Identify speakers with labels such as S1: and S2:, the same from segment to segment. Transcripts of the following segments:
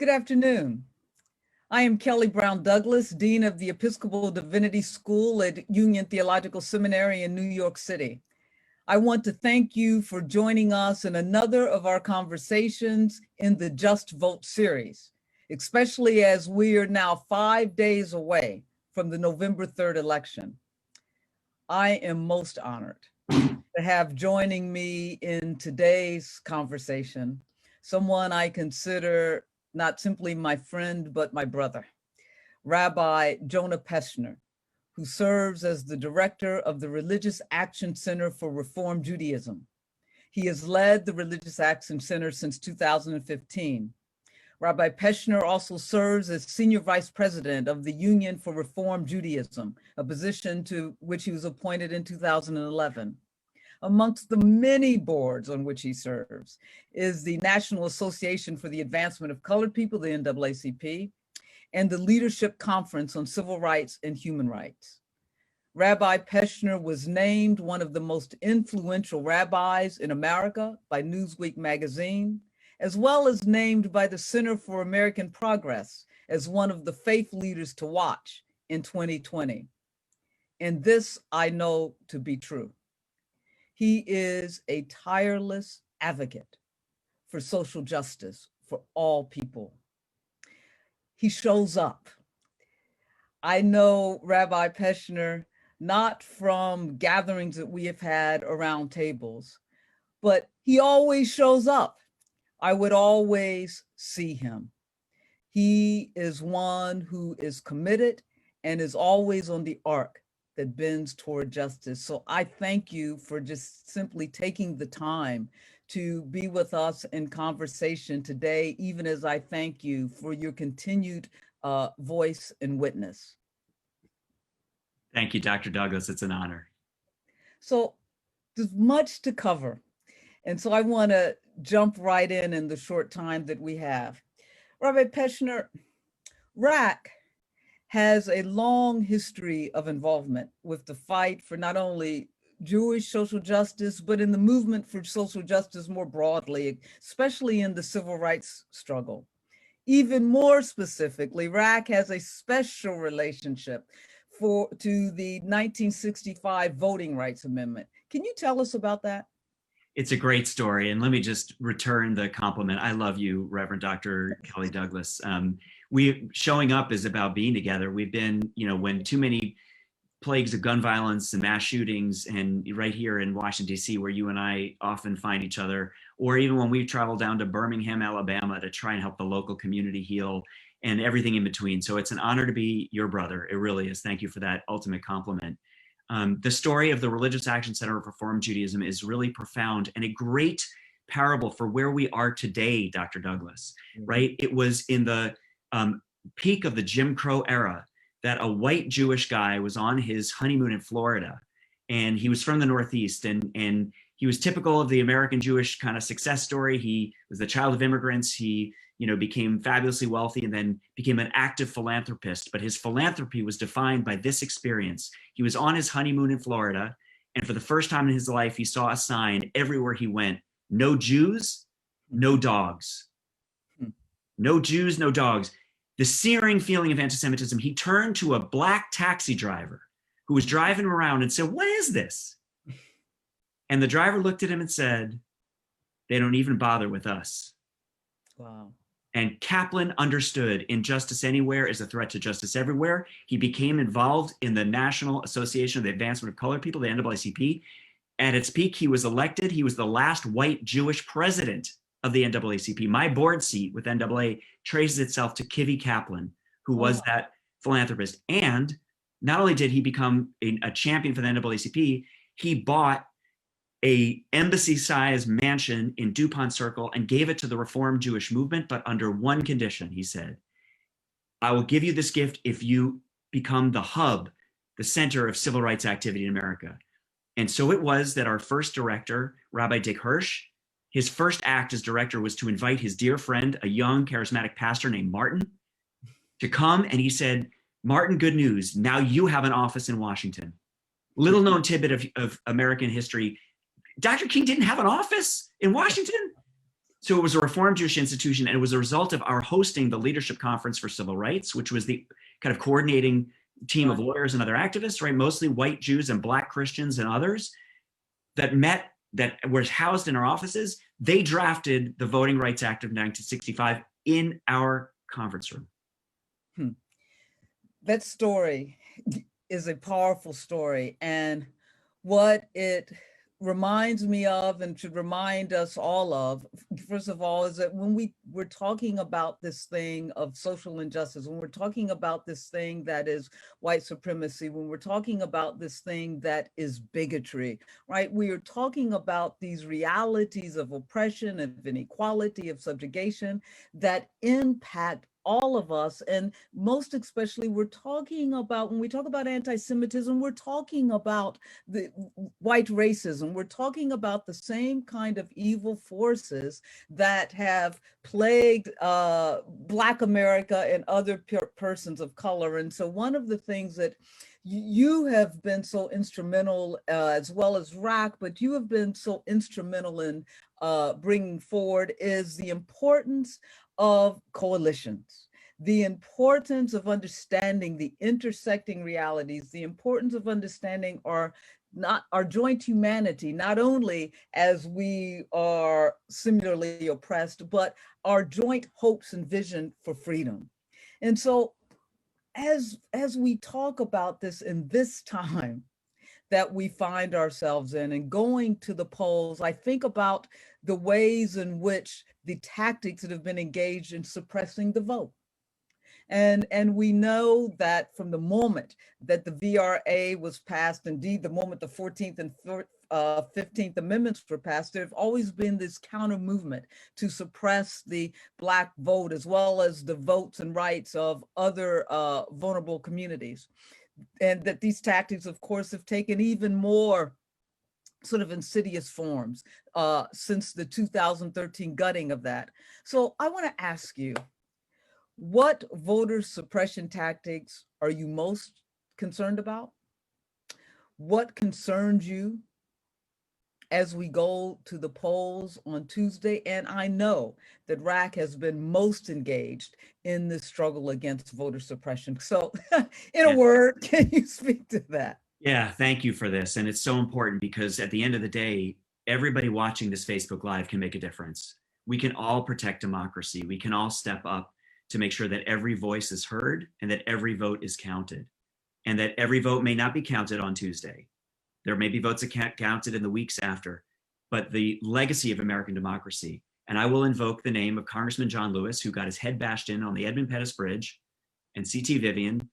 S1: Good afternoon. I am Kelly Brown Douglas, Dean of the Episcopal Divinity School at Union Theological Seminary in New York City. I want to thank you for joining us in another of our conversations in the Just Vote series, especially as we are now 5 days away from the November 3rd election. I am most honored to have joining me in today's conversation someone I consider not simply my friend, but my brother, Rabbi Jonah Pesner, who serves as the director of the Religious Action Center for Reform Judaism. He has led the Religious Action Center since 2015. Rabbi Pesner also serves as senior vice president of the Union for Reform Judaism, a position to which he was appointed in 2011. Amongst the many boards on which he serves is the National Association for the Advancement of Colored People, the NAACP, and the Leadership Conference on Civil Rights and Human Rights. Rabbi Pesner was named one of the most influential rabbis in America by Newsweek magazine, as well as named by the Center for American Progress as one of the faith leaders to watch in 2020. And this I know to be true. He is a tireless advocate for social justice for all people. He shows up. I know Rabbi Pesner not from gatherings that we have had around tables, but he always shows up. I would always see him. He is one who is committed and is always on the arc that bends toward justice. So I thank you for just simply taking the time to be with us in conversation today, even as I thank you for your continued voice and witness.
S2: Thank you, Dr. Douglas. It's an honor. So
S1: there's much to cover. And so I want to jump right in the short time that we have. Rabbi Pesner, RAC has a long history of involvement with the fight for not only Jewish social justice, but in the movement for social justice more broadly, especially in the civil rights struggle. Even more specifically, RAC has a special relationship to the 1965 Voting Rights Amendment. Can you tell us about that?
S2: It's a great story. And let me just return the compliment. I love you, Reverend Dr. Kelly Douglas. Showing up is about being together. We've been, when too many plagues of gun violence and mass shootings, and right here in Washington, D.C., where you and I often find each other, or even when we travel down to Birmingham, Alabama to try and help the local community heal and everything in between. So it's an honor to be your brother. It really is. Thank you for that ultimate compliment. The story of the Religious Action Center of Reform Judaism is really profound and a great parable for where we are today, Dr. Douglas, right? It was in the peak of the Jim Crow era that a white Jewish guy was on his honeymoon in Florida, and he was from the Northeast, and he was typical of the American Jewish kind of success story. He was the child of immigrants. He became fabulously wealthy and then became an active philanthropist. But his philanthropy was defined by this experience. He was on his honeymoon in Florida, and for the first time in his life, he saw a sign everywhere he went: no Jews, no dogs. No Jews, no dogs. The searing feeling of anti-Semitism, he turned to a black taxi driver who was driving around and said, "What is this?" And the driver looked at him and said, "They don't even bother with us."
S1: Wow.
S2: And Kaplan understood injustice anywhere is a threat to justice everywhere. He became involved in the National Association of the Advancement of Colored People, the NAACP. At its peak, he was elected. He was the last white Jewish president of the NAACP. My board seat with NAA traces itself to Kivy Kaplan, who was that philanthropist. And not only did he become a champion for the NAACP, he bought a embassy-sized mansion in DuPont Circle and gave it to the Reform Jewish movement, but under one condition. He said, "I will give you this gift if you become the hub, the center of civil rights activity in America." And so it was that our first director, Rabbi Dick Hirsch, his first act as director was to invite his dear friend, a young charismatic pastor named Martin, to come. And he said, "Martin, good news. Now you have an office in Washington." Little known tidbit of American history. Dr. King didn't have an office in Washington. So it was a Reformed Jewish institution, and it was a result of our hosting the Leadership Conference for Civil Rights, which was the kind of coordinating team of lawyers and other activists, right? Mostly white Jews and Black Christians and others that met, that were housed in our offices. They drafted the Voting Rights Act of 1965 in our conference room.
S1: That story is a powerful story, and what it reminds me of and should remind us all of, first of all, is that when we're talking about this thing of social injustice, when we're talking about this thing that is white supremacy, when we're talking about this thing that is bigotry, right? We are talking about these realities of oppression, of inequality, of subjugation that impact all of us. And most especially, we're talking about, when we talk about anti-Semitism, we're talking about the white racism. We're talking about the same kind of evil forces that have plagued Black America and other persons of color. And so one of the things that you have been so instrumental, as well as RAC, but you have been so instrumental in bringing forward is the importance of coalitions, the importance of understanding the intersecting realities, the importance of understanding our joint humanity, not only as we are similarly oppressed, but our joint hopes and vision for freedom. And so as we talk about this in this time that we find ourselves in and going to the polls, I think about the ways in which the tactics that have been engaged in suppressing the vote. And we know that from the moment that the VRA was passed, indeed the moment the 14th and 15th Amendments were passed, there have always been this counter movement to suppress the Black vote, as well as the votes and rights of other vulnerable communities. And that these tactics, of course, have taken even more sort of insidious forms since the 2013 gutting of that. So I want to ask you, what voter suppression tactics are you most concerned about? What concerns you as we go to the polls on Tuesday? And I know that RAC has been most engaged in this struggle against voter suppression. So in a word, can you speak to that?
S2: Yeah, thank you for this. And it's so important because at the end of the day, everybody watching this Facebook Live can make a difference. We can all protect democracy. We can all step up to make sure that every voice is heard and that every vote is counted, and that every vote may not be counted on Tuesday. There may be votes that can't counted in the weeks after, but the legacy of American democracy. And I will invoke the name of Congressman John Lewis, who got his head bashed in on the Edmund Pettus Bridge, and C.T. Vivian,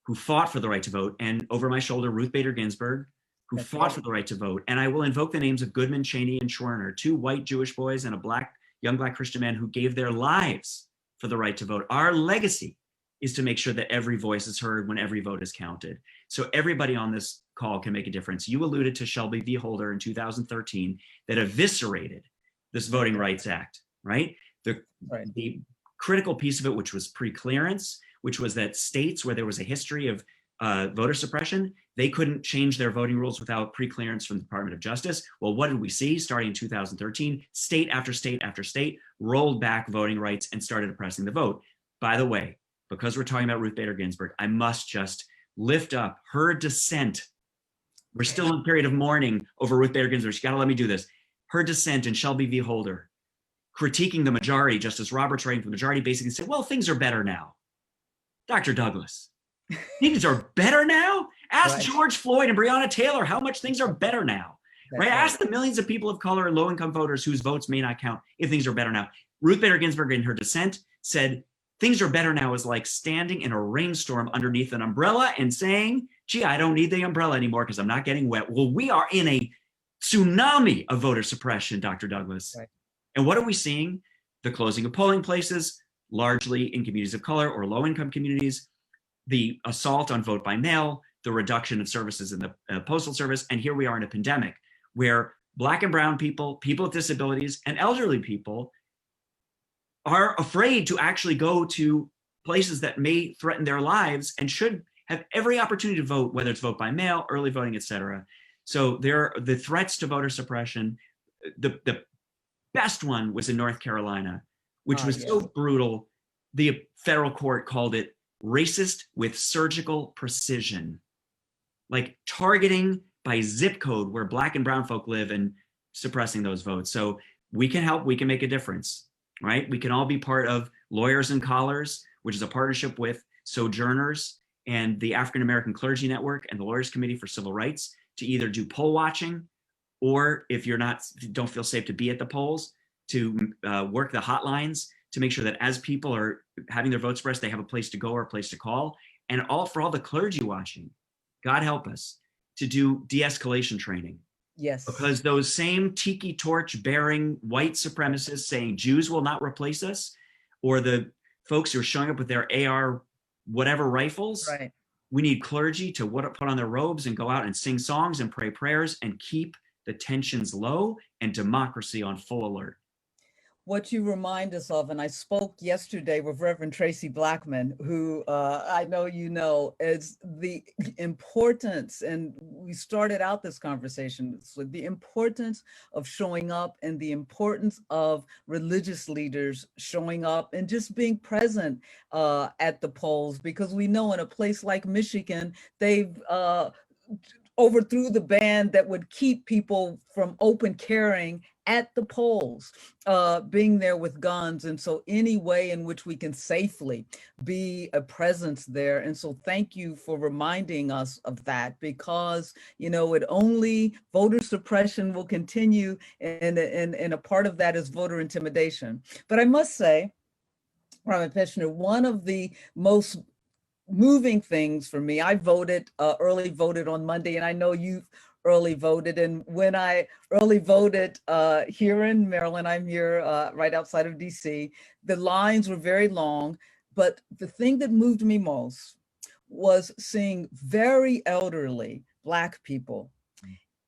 S2: who fought for the right to vote, and over my shoulder, Ruth Bader Ginsburg, who fought for the right to vote. And I will invoke the names of Goodman, Cheney, and Schwerner, two white Jewish boys and a young Black Christian man who gave their lives for the right to vote. Our legacy is to make sure that every voice is heard when every vote is counted. So everybody on this call can make a difference. You alluded to Shelby v. Holder in 2013 that eviscerated this Voting Rights Act, right? The critical piece of it, which was pre-clearance, which was that states where there was a history of voter suppression, they couldn't change their voting rules without pre-clearance from the Department of Justice. Well, what did we see starting in 2013? State after state after state rolled back voting rights and started oppressing the vote. By the way, because we're talking about Ruth Bader Ginsburg, I must just lift up her dissent. We're still in a period of mourning over Ruth Bader Ginsburg. You gotta let me do this. Her dissent in Shelby v. Holder, critiquing the majority, Justice Roberts writing for the majority, basically said, well, things are better now. Dr. Douglas, things are better now? Ask George Floyd and Breonna Taylor how much things are better now, right? Ask the millions of people of color and low-income voters whose votes may not count if things are better now. Ruth Bader Ginsburg in her dissent said, things are better now is like standing in a rainstorm underneath an umbrella and saying, gee, I don't need the umbrella anymore because I'm not getting wet. Well, we are in a tsunami of voter suppression, Dr. Douglas. Right. And what are we seeing? The closing of polling places, largely in communities of color or low-income communities, the assault on vote by mail, the reduction of services in the Postal Service, and here we are in a pandemic where Black and brown people, people with disabilities, and elderly people are afraid to actually go to places that may threaten their lives and should have every opportunity to vote, whether it's vote by mail, early voting, et cetera. So there are the threats to voter suppression, the best one was in North Carolina, which was
S1: yes.
S2: so brutal. The federal court called it racist with surgical precision, like targeting by zip code where Black and brown folk live and suppressing those votes. So we can help, we can make a difference, right? We can all be part of Lawyers and Collars, which is a partnership with Sojourners and the African American Clergy Network and the Lawyers Committee for Civil Rights to either do poll watching, or if you're not, don't feel safe to be at the polls, to work the hotlines to make sure that as people are having their votes expressed, they have a place to go or a place to call. And all for all the clergy watching, God help us, to do de-escalation training.
S1: Yes.
S2: Because those same tiki torch bearing white supremacists saying Jews will not replace us, or the folks who are showing up with their AR whatever rifles,
S1: right.
S2: We need clergy to put on their robes and go out and sing songs and pray prayers and keep the tensions low and democracy on full alert.
S1: What you remind us of, and I spoke yesterday with Reverend Tracy Blackman, who I know you know, is the importance, and we started out this conversation with the importance of showing up and the importance of religious leaders showing up and just being present at the polls, because we know in a place like Michigan, they've overthrew the ban that would keep people from open carrying at the polls, being there with guns. And so any way in which we can safely be a presence there. And so thank you for reminding us of that, because, you know, voter suppression will continue, and a part of that is voter intimidation. But I must say, Rabbi Pesner, one of the most moving things for me, I early voted on Monday, and I know you've early voted. And when I early voted here in Maryland, I'm here right outside of DC, the lines were very long. But the thing that moved me most was seeing very elderly Black people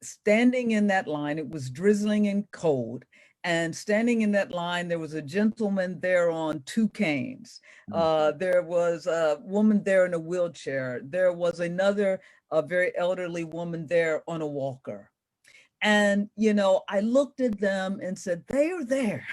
S1: standing in that line. It was drizzling and cold. And standing in that line, there was a gentleman there on 2 canes. There was a woman there in a wheelchair. There was another very elderly woman there on a walker. And, you know, I looked at them and said, they are there,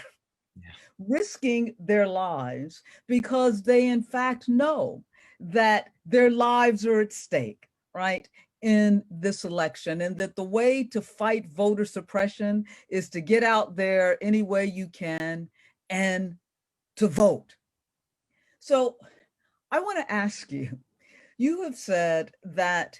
S1: risking their lives because they in fact know that their lives are at stake, right, in this election, and that the way to fight voter suppression is to get out there any way you can and to vote. So I want to ask you, you have said that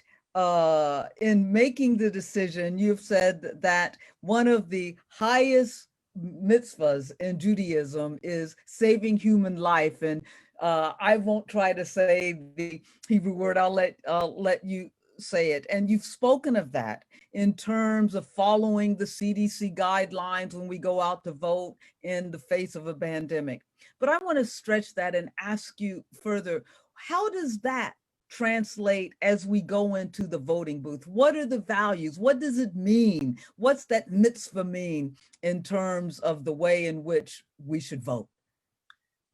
S1: in making the decision, you've said that one of the highest mitzvahs in Judaism is saving human life. And I won't try to say the Hebrew word, I'll let you say it. And you've spoken of that in terms of following the CDC guidelines when we go out to vote in the face of a pandemic. But I want to stretch that and ask you further, how does that translate as we go into the voting booth? What are the values? What does it mean? What's that mitzvah mean in terms of the way in which we should vote?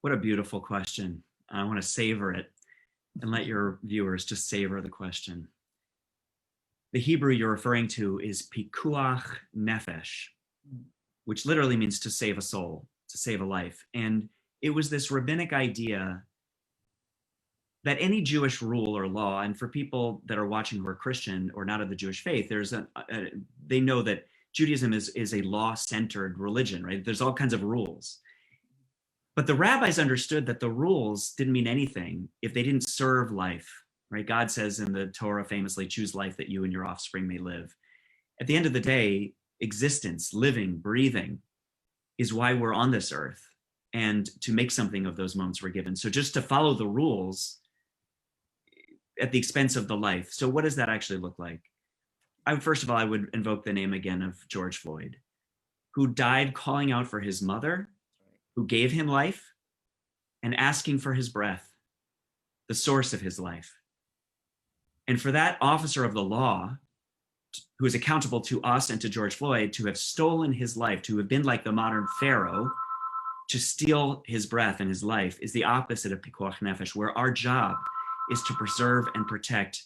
S2: What a beautiful question. I want to savor it and let your viewers just savor the question. The Hebrew you're referring to is pikuach nefesh, which literally means to save a soul, to save a life. And it was this rabbinic idea that any Jewish rule or law, and for people that are watching who are Christian or not of the Jewish faith, they know that Judaism is a law-centered religion, right? There's all kinds of rules. But the rabbis understood that the rules didn't mean anything if they didn't serve life, right? God says in the Torah famously, choose life that you and your offspring may live. At the end of the day, existence, living, breathing is why we're on this earth, and to make something of those moments we're given. So just to follow the rules at the expense of the life. So what does that actually look like? First of all, I would invoke the name again of George Floyd, who died calling out for his mother, who gave him life, and asking for his breath, the source of his life. And for that officer of the law, who is accountable to us and to George Floyd, to have stolen his life, to have been like the modern Pharaoh, to steal his breath and his life, is the opposite of pikuach nefesh, where our job is to preserve and protect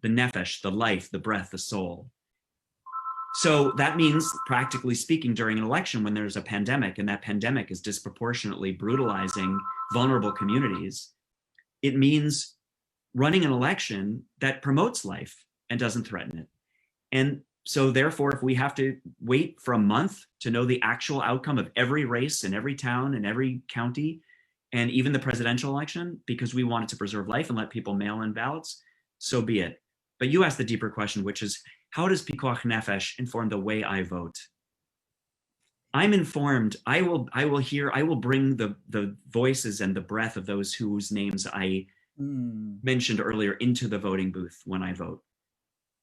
S2: the nefesh, the life, the breath, the soul. So that means, practically speaking, during an election when there's a pandemic and that pandemic is disproportionately brutalizing vulnerable communities, it means running an election that promotes life and doesn't threaten it. And so therefore, if we have to wait for a month to know the actual outcome of every race in every town and every county, and even the presidential election, because we wanted to preserve life and let people mail in ballots, so be it. But you asked the deeper question, which is, how does Pikuach Nefesh inform the way I vote? I'm informed. I will bring the voices and the breath of those whose names I mentioned earlier into the voting booth when I vote.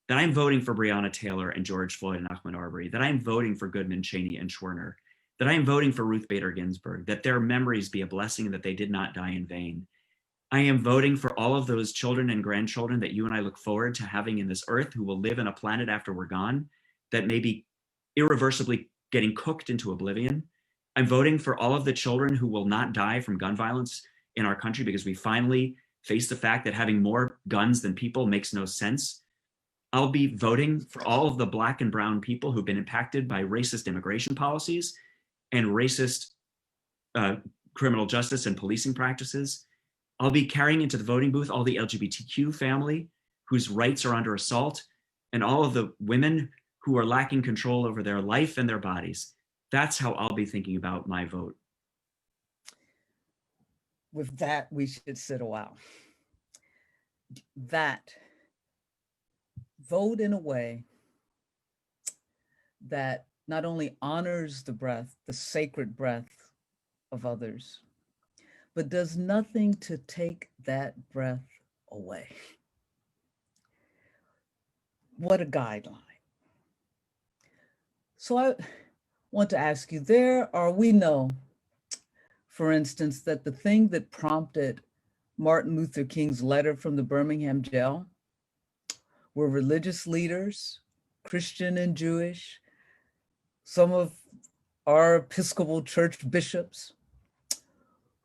S2: That I'm voting for Breonna Taylor and George Floyd and Ahmaud Arbery, that I'm voting for Goodman, Cheney, and Schwerner, that I'm voting for Ruth Bader Ginsburg, that their memories be a blessing and that they did not die in vain. I am voting for all of those children and grandchildren that you and I look forward to having in this earth, who will live in a planet after we're gone, that may be irreversibly getting cooked into oblivion. I'm voting for all of the children who will not die from gun violence in our country, because we finally face the fact that having more guns than people makes no sense. I'll be voting for all of the Black and brown people who've been impacted by racist immigration policies and racist criminal justice and policing practices. I'll be carrying into the voting booth all the LGBTQ family whose rights are under assault, and all of the women who are lacking control over their life and their bodies. That's how I'll be thinking about my vote.
S1: With that, we should sit a while. That vote in a way that not only honors the breath, the sacred breath of others, but does nothing to take that breath away. What a guideline. So I want to ask you, we know, for instance, that the thing that prompted Martin Luther King's letter from the Birmingham jail were religious leaders, Christian and Jewish, some of our Episcopal Church bishops,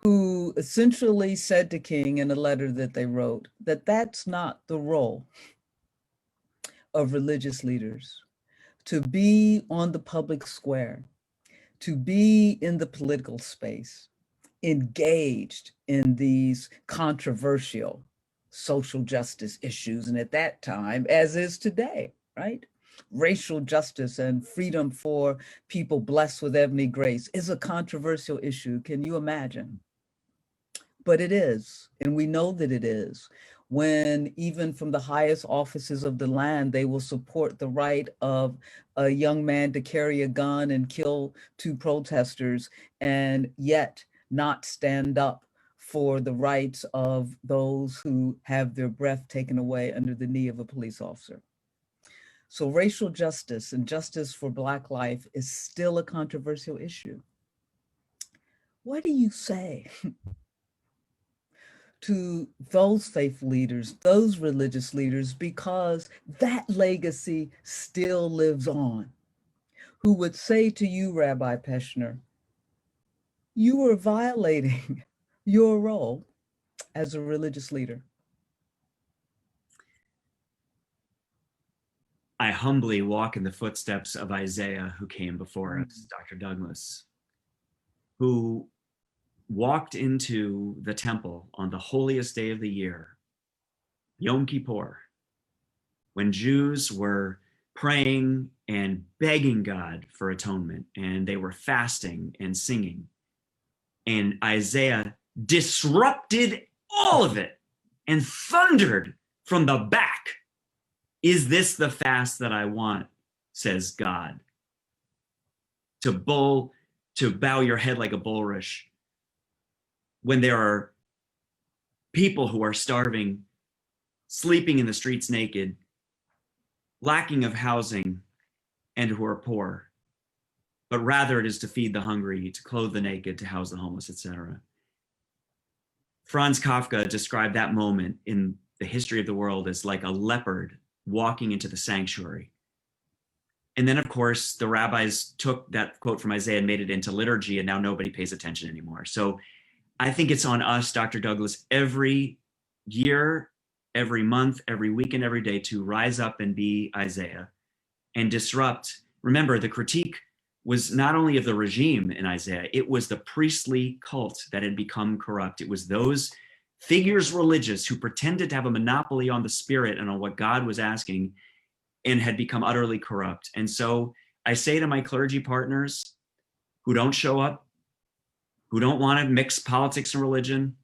S1: who essentially said to King in a letter that they wrote that that's not the role of religious leaders, to be on the public square, to be in the political space, engaged in these controversial social justice issues. And at that time, as is today, right? Racial justice and freedom for people blessed with Ebony grace is a controversial issue. Can you imagine? But it is, and we know that it is, when even from the highest offices of the land, they will support the right of a young man to carry a gun and kill two protesters, and yet not stand up for the rights of those who have their breath taken away under the knee of a police officer. So racial justice and justice for Black life is still a controversial issue. What do you say to those faith leaders, those religious leaders, because that legacy still lives on, who would say to you, Rabbi Pesner, you were violating your role as a religious leader?
S2: I humbly walk in the footsteps of Isaiah, who came before us, Dr. Douglas, who walked into the temple on the holiest day of the year, Yom Kippur, when Jews were praying and begging God for atonement, and they were fasting and singing. And Isaiah disrupted all of it and thundered from the back, "Is this the fast that I want?" says God. To bow your head like a bulrush when there are people who are starving, sleeping in the streets naked, lacking of housing, and who are poor. But rather it is to feed the hungry, to clothe the naked, to house the homeless, etc. Franz Kafka described that moment in the history of the world as like a leopard walking into the sanctuary. And then, of course, the rabbis took that quote from Isaiah and made it into liturgy, and now nobody pays attention anymore. So I think it's on us, Dr. Douglas, every year, every month, every week, and every day to rise up and be Isaiah and disrupt. Remember, the critique was not only of the regime in Isaiah, it was the priestly cult that had become corrupt. It was those figures religious who pretended to have a monopoly on the spirit and on what God was asking and had become utterly corrupt. And so I say to my clergy partners who don't show up, who don't want to mix politics and religion,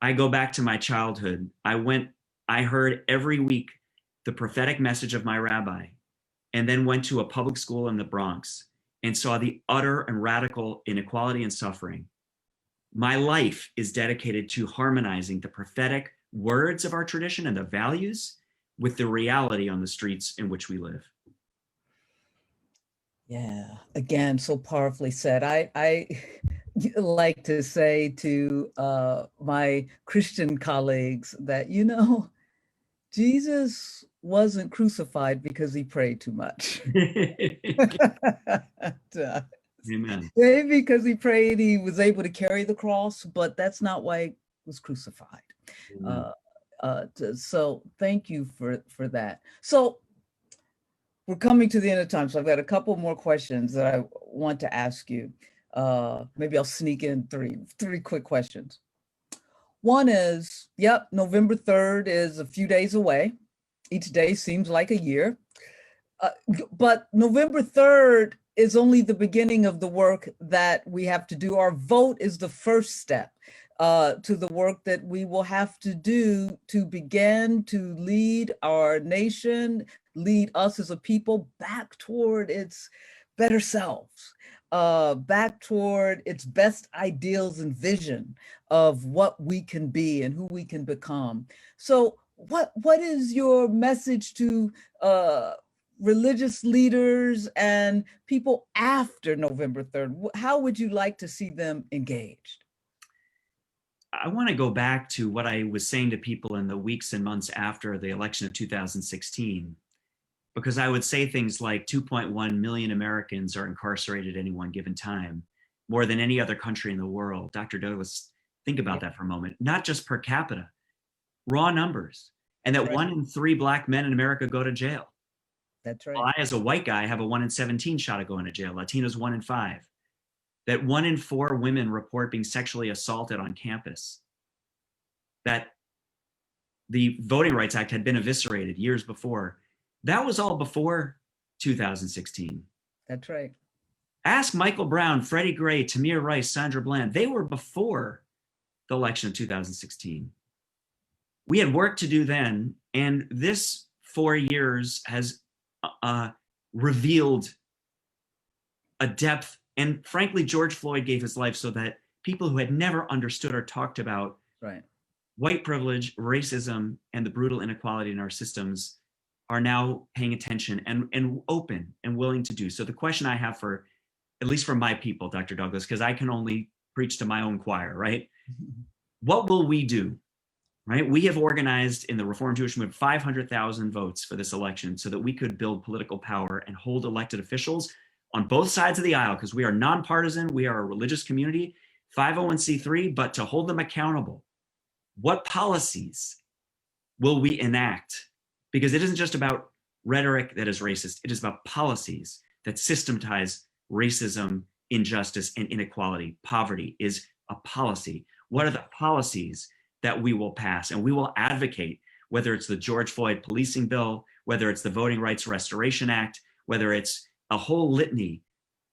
S2: I go back to my childhood. I heard every week the prophetic message of my rabbi, and then went to a public school in the Bronx and saw the utter and radical inequality and suffering. My life is dedicated to harmonizing the prophetic words of our tradition and the values with the reality on the streets in which we live.
S1: Yeah, again, so powerfully said. I like to say to my Christian colleagues that, Jesus wasn't crucified because he prayed too much.
S2: Amen.
S1: Maybe because he prayed, he was able to carry the cross, but that's not why he was crucified. So thank you for that. So we're coming to the end of time, so I've got a couple more questions that I want to ask you. Maybe I'll sneak in three quick questions. One is, November 3rd is a few days away. Each day seems like a year. But November 3rd is only the beginning of the work that we have to do. Our vote is the first step to the work that we will have to do to begin to lead our nation, lead us as a people back toward its better selves, back toward its best ideals and vision of what we can be and who we can become. So what is your message to religious leaders and people after November 3rd? How would you like to see them engaged?
S2: I want to go back to what I was saying to people in the weeks and months after the election of 2016, because I would say things like 2.1 million Americans are incarcerated at any one given time, more than any other country in the world. Dr. Douglas, think about that for a moment, not just per capita, raw numbers, and that 1 in 3 Black men in America go to jail.
S1: That's right.
S2: Well, I, as a white guy, have a 1 in 17 shot of going to jail. Latinos, 1 in 5. That 1 in 4 women report being sexually assaulted on campus. That the Voting Rights Act had been eviscerated years before. That was all before 2016.
S1: That's right.
S2: Ask Michael Brown, Freddie Gray, Tamir Rice, Sandra Bland. They were before the election of 2016. We had work to do then, and this 4 years has revealed a depth. And frankly, George Floyd gave his life so that people who had never understood or talked about white privilege, racism, and the brutal inequality in our systems are now paying attention and open and willing to do. So the question I have for, at least for my people, Dr. Douglas, because I can only preach to my own choir, right? What will we do? Right? We have organized in the Reformed Jewish Movement 500,000 votes for this election so that we could build political power and hold elected officials on both sides of the aisle, because we are nonpartisan, we are a religious community, 501c3, but to hold them accountable. What policies will we enact? Because it isn't just about rhetoric that is racist, it is about policies that systematize racism, injustice, and inequality. Poverty is a policy. What are the policies that we will pass? And we will advocate, whether it's the George Floyd policing bill, whether it's the Voting Rights Restoration Act, whether it's a whole litany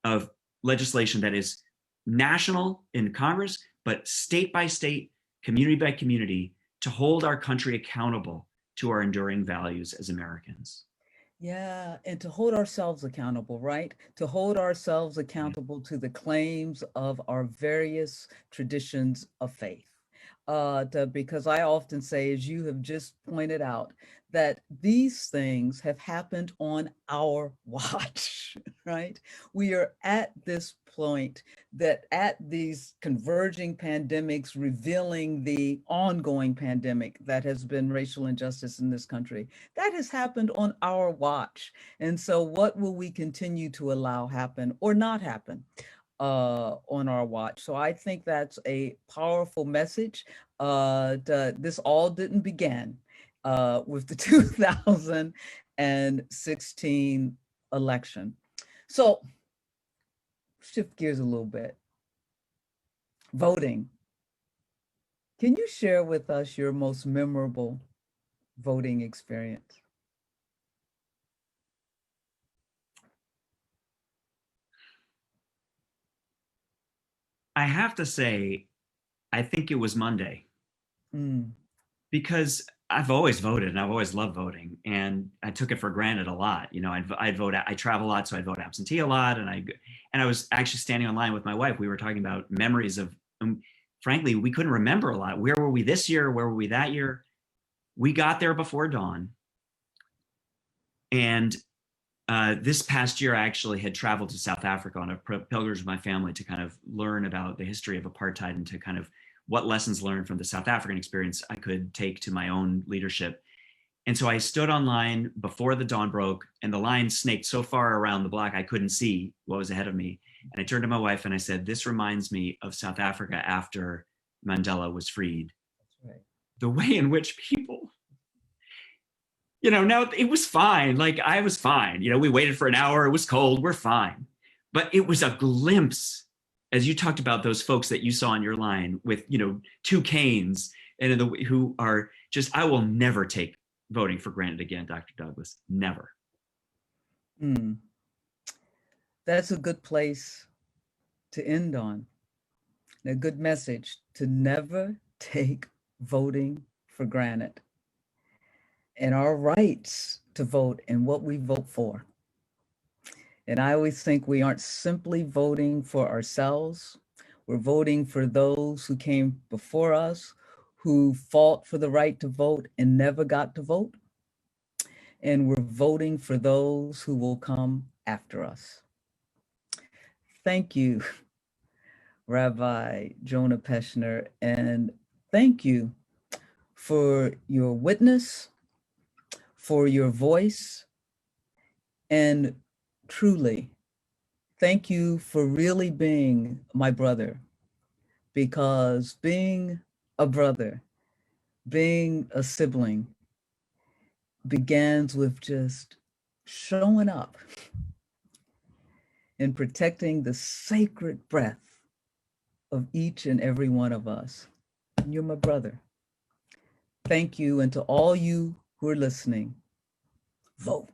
S2: of legislation that is national in Congress, but state by state, community by community, to hold our country accountable to our enduring values as Americans.
S1: Yeah, and to hold ourselves accountable, right? To hold ourselves accountable to the claims of our various traditions of faith. Because I often say, as you have just pointed out, that these things have happened on our watch, right? We are at this point that at these converging pandemics, revealing the ongoing pandemic that has been racial injustice in this country, that has happened on our watch. And so what will we continue to allow happen or not happen on our watch? So I think that's a powerful message. This all didn't begin with the 2016 election. So shift gears a little bit. Voting. Can you share with us your most memorable voting experience?
S2: I have to say, I think it was Monday
S1: Mm,
S2: because I've always voted and I've always loved voting, and I took it for granted a lot. You know, I'd vote. I travel a lot, so I'd vote absentee a lot, and I was actually standing online with my wife. We were talking about memories of. Frankly, we couldn't remember a lot. Where were we this year? Where were we that year? We got there before dawn, and this past year, I actually had traveled to South Africa on a pilgrimage with my family to kind of learn about the history of apartheid and to kind of what lessons learned from the South African experience I could take to my own leadership. And so I stood online before the dawn broke, and the line snaked so far around the block I couldn't see what was ahead of me. And I turned to my wife and I said, "This reminds me of South Africa after Mandela was freed."
S1: that's right.
S2: The way in which people, you know, now it was fine. Like I was fine. You know, we waited for an hour. It was cold. We're fine. But it was a glimpse, as you talked about those folks that you saw in your line with, you know, two canes and who are just, I will never take voting for granted again, Dr. Douglas. Never.
S1: Mm, that's a good place to end on. A good message to never take voting for granted and our rights to vote and what we vote for. And I always think we aren't simply voting for ourselves. We're voting for those who came before us, who fought for the right to vote and never got to vote. And we're voting for those who will come after us. Thank you, Rabbi Jonah Pesner, and thank you for your witness, for your voice, and truly, thank you for really being my brother, because being a brother, being a sibling, begins with just showing up and protecting the sacred breath of each and every one of us. You're my brother. Thank you, and to all you who are listening, vote.